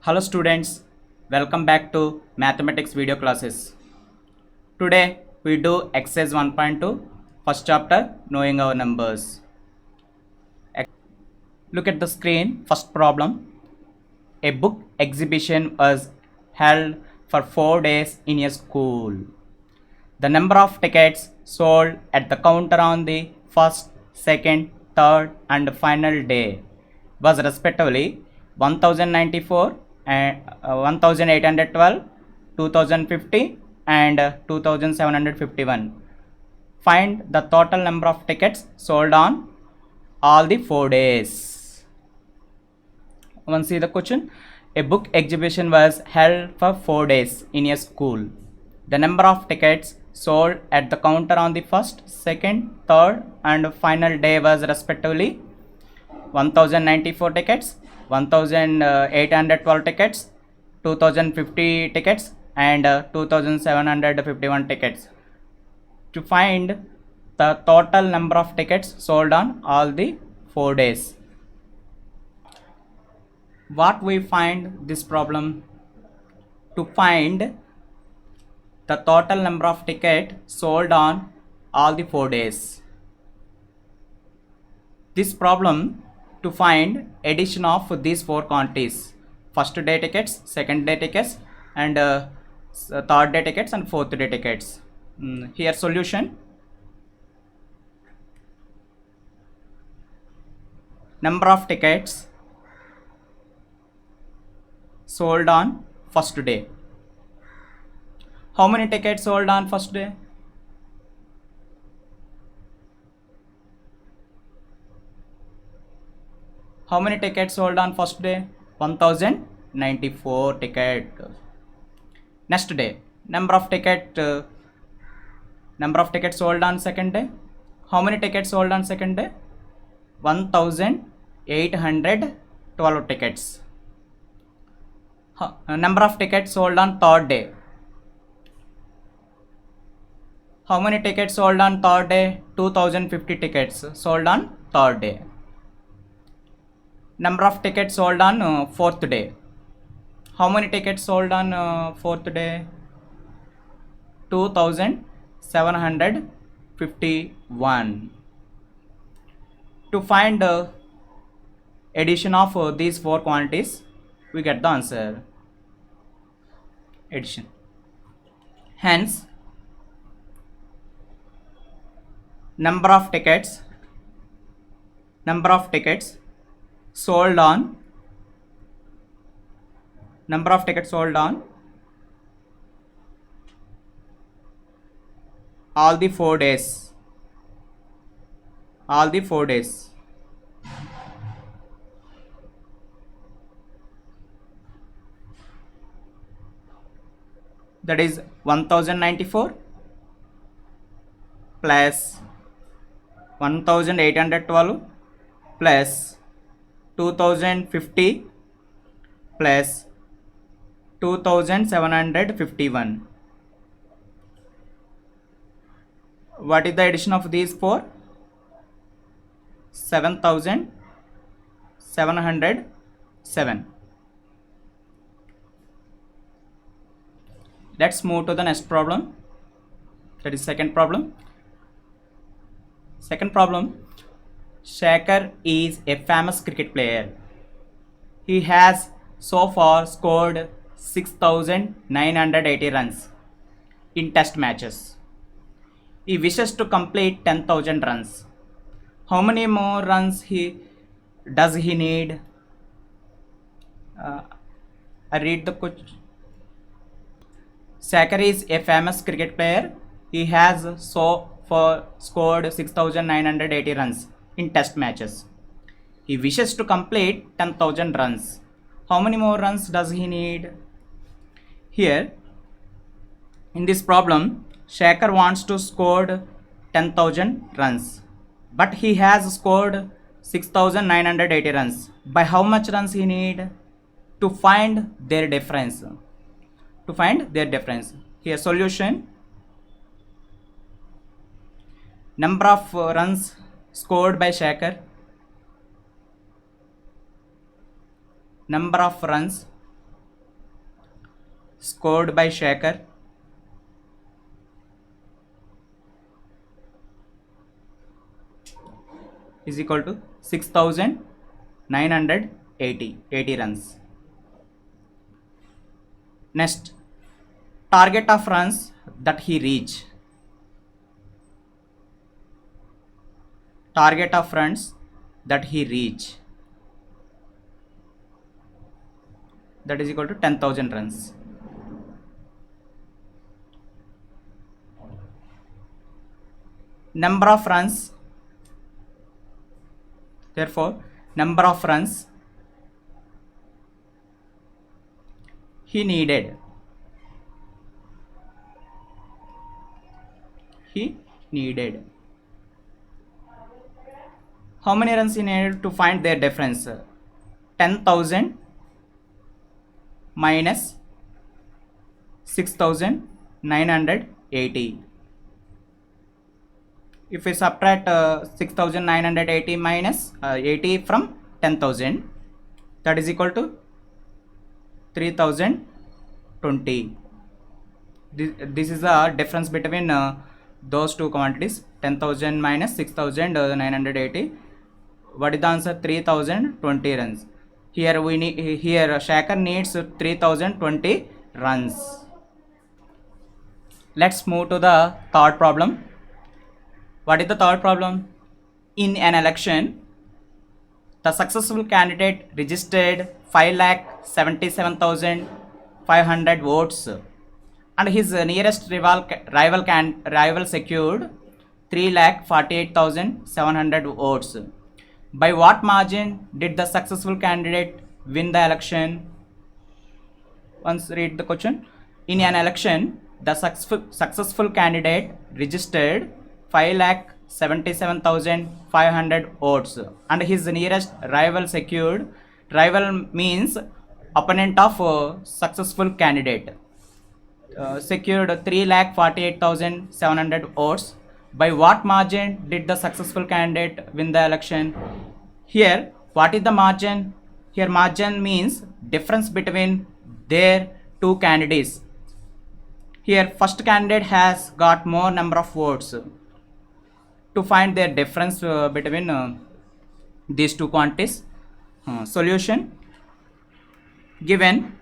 Hello students, welcome back to mathematics video classes. Today we do exercise 1.2 first chapter knowing our numbers. Look at the screen. First problem. A book exhibition was held for 4 days in a school. The number of tickets sold at the counter on the first, second, third and final day was respectively 1094 and 1812, 2050 and 2751. Find the total number of tickets sold on all the 4 days. Once see the question. A book exhibition was held for 4 days in a school. The number of tickets sold at the counter on the first, second, third and final day was respectively 1094 tickets, 1812 tickets, 2050 tickets and 2751 tickets. To find the total number of tickets sold on all the 4 days. What we find this problem? To find the total number of tickets sold on all the 4 days. This problem to find addition of these 4 quantities: first day tickets, second day tickets and third day tickets and fourth day tickets. Here solution. Number of tickets sold on first day. How many tickets sold on first day? How many tickets sold on first day? 1094 tickets. Next day, number of tickets sold on second day. How many tickets sold on second day? 1812 tickets. Number of tickets sold on third day. How many tickets sold on third day? 2050 tickets sold on third day. Number of tickets sold on fourth day. How many tickets sold on fourth day? 2751. To find the addition of these 4 quantities, we get the answer. Addition. Hence, number of tickets sold on all the 4 days. That is 1094 plus 1812 plus 2050 plus 2751. What is the addition of these 4? 7707. Let's move to the next problem. That is second problem. Shaker is a famous cricket player. He has so far scored 6,980 runs in test matches. He wishes to complete 10,000 runs. How many more runs does he need? I read the question. Shaker is a famous cricket player. He has so far scored 6,980 runs in test matches. He wishes to complete 10,000 runs. How many more runs does he need? Here, in this problem, Shaker wants to score 10,000 runs, but he has scored 6,980 runs. By how much runs he need? To find their difference. Here solution. Number of runs scored by Shaker number of runs scored by Shaker is equal to 6,980 runs. Next, target of runs that he reach. Target of runs that he reach, that is equal to 10,000 runs. Number of runs, therefore number of runs he needed. How many runs he needed to find their difference? 10,000 minus 6,980. If we subtract 6,980 minus 80 from 10,000, that is equal to 3,020. This is the difference between those two quantities, 10,000 minus 6,980. What is the answer? 3,020 runs. Here we need, here Shaker needs 3,020 runs. Let's move to the third problem. What is the third problem? In an election, the successful candidate registered 5,77,500 votes, and his nearest rival secured 3,48,700 votes. By what margin did the successful candidate win the election? Once read the question. In an election, the successful candidate registered 5,77,500 votes, and his nearest rival secured, rival means opponent of successful candidate, secured 3,48,700 votes. By what margin did the successful candidate win the election? Here, what is the margin? Here margin means difference between their two candidates. Here first candidate has got more number of votes. To find their difference between these two quantities, solution: given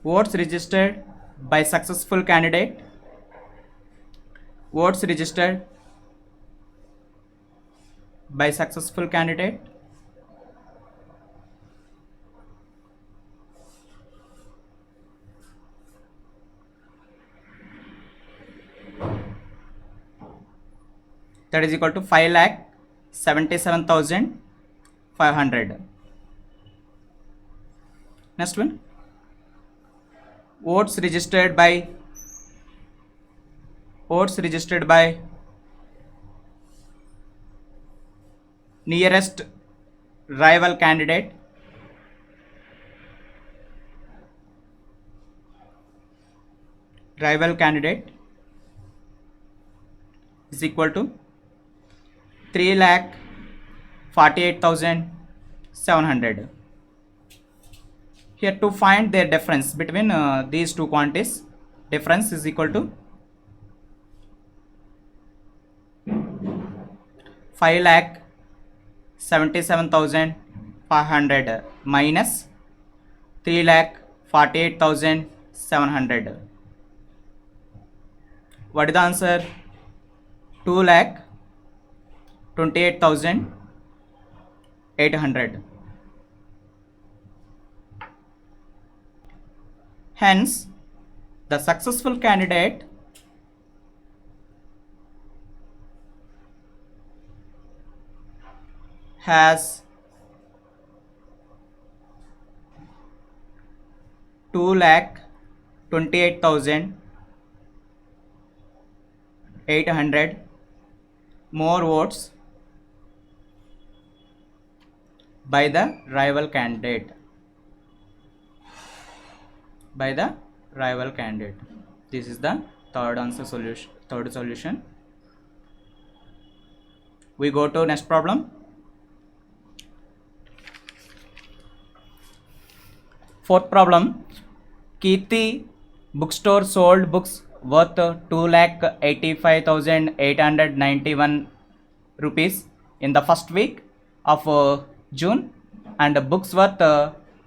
votes registered by successful candidate, votes registered by successful candidate that is equal to 5,77,500. Next one, votes registered by nearest rival candidate, is equal to 3,48,700. Here to find their difference between these two quantities, difference is equal to 5,77,500 minus 3,48,700. What is the answer? 2,28,800. Hence, the successful candidate has 2,28,800 more votes by the rival candidate. This is the third solution. We go to next problem. Fourth problem, Kirti bookstore sold books worth 2,85,891 rupees in the first week of June, and books worth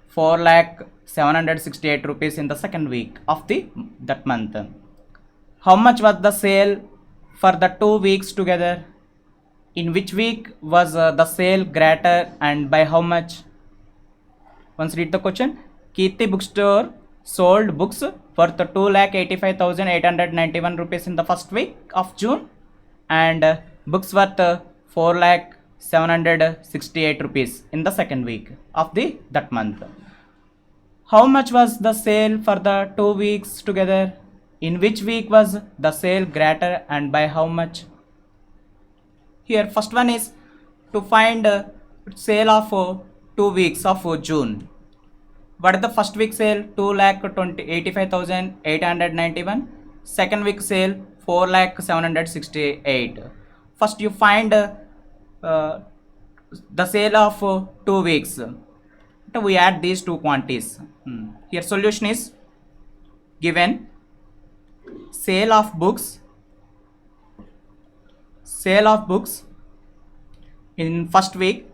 4,768 rupees in the second week of that month. How much was the sale for the 2 weeks together? In which week was the sale greater and by how much? Once read the question. Kirti bookstore sold books worth 2,85,891 rupees in the first week of June, and books worth 4,768 rupees in the second week of that month. How much was the sale for the 2 weeks together? In which week was the sale greater and by how much? Here first one is to find sale of 2 weeks of June. What is the first week sale? 2,85,891. Second week sale 4,768. First you find the sale of 2 weeks. So we add these two quantities. Here solution is given. Sale of books in first week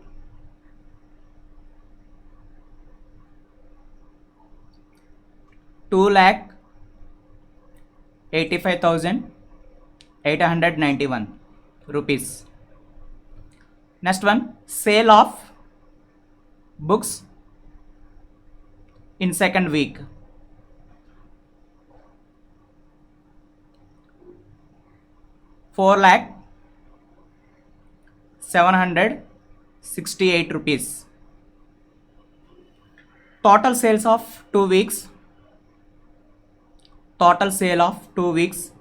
₹2,85,891 rupees. Next one, sale of books in second week ₹4,768 rupees. Total sales of 2 weeks. Total sale of 2 weeks.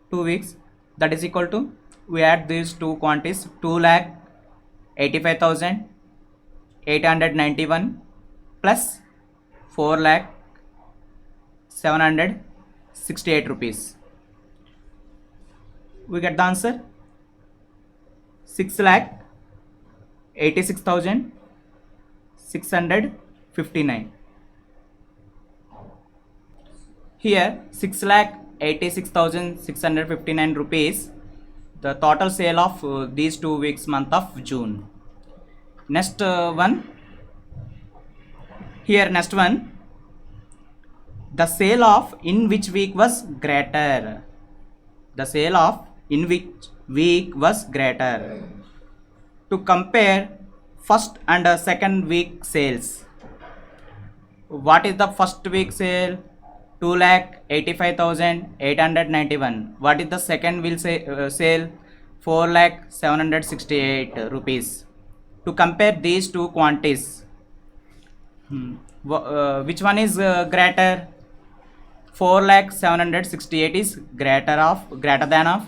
2 weeks, that is equal to, we add these two quantities, 2,85,891 plus 4,768 rupees. We get the answer 6,86,659. Here 6,86,659 rupees, the total sale of these 2 weeks month of June. Next one, here next one, the sale of in which week was greater. The sale of in which week was greater. To compare first and second week sales, what is the first week sale? 2,85,891. What is the second week sale? 4,768 rupees. To compare these two quantities, which one is greater? 4,768 is greater than of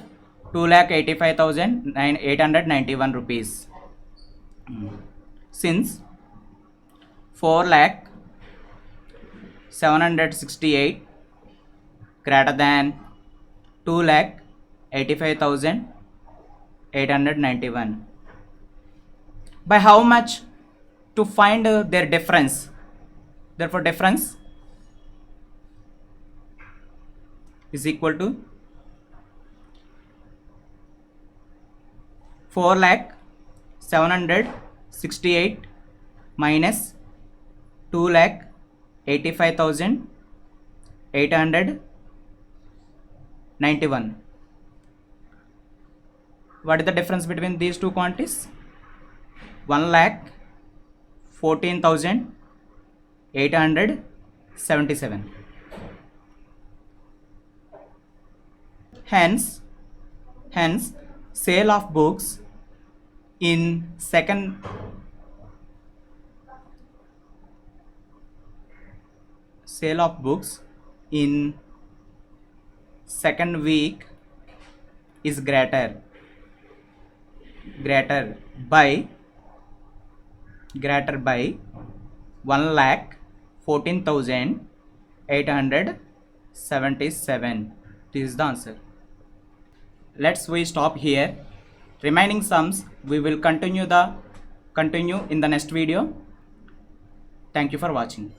2,85,891 rupees. Since 4,768 greater than 2,85,891. By how much? To find their difference. Therefore difference is equal to 4,768 minus 2,85,891. What is the difference between these two quantities? 1,14,877. Hence sale of books in second week is greater by 1,14,877. This is the answer. We stop here. Remaining sums we will continue in the next video. Thank you for watching.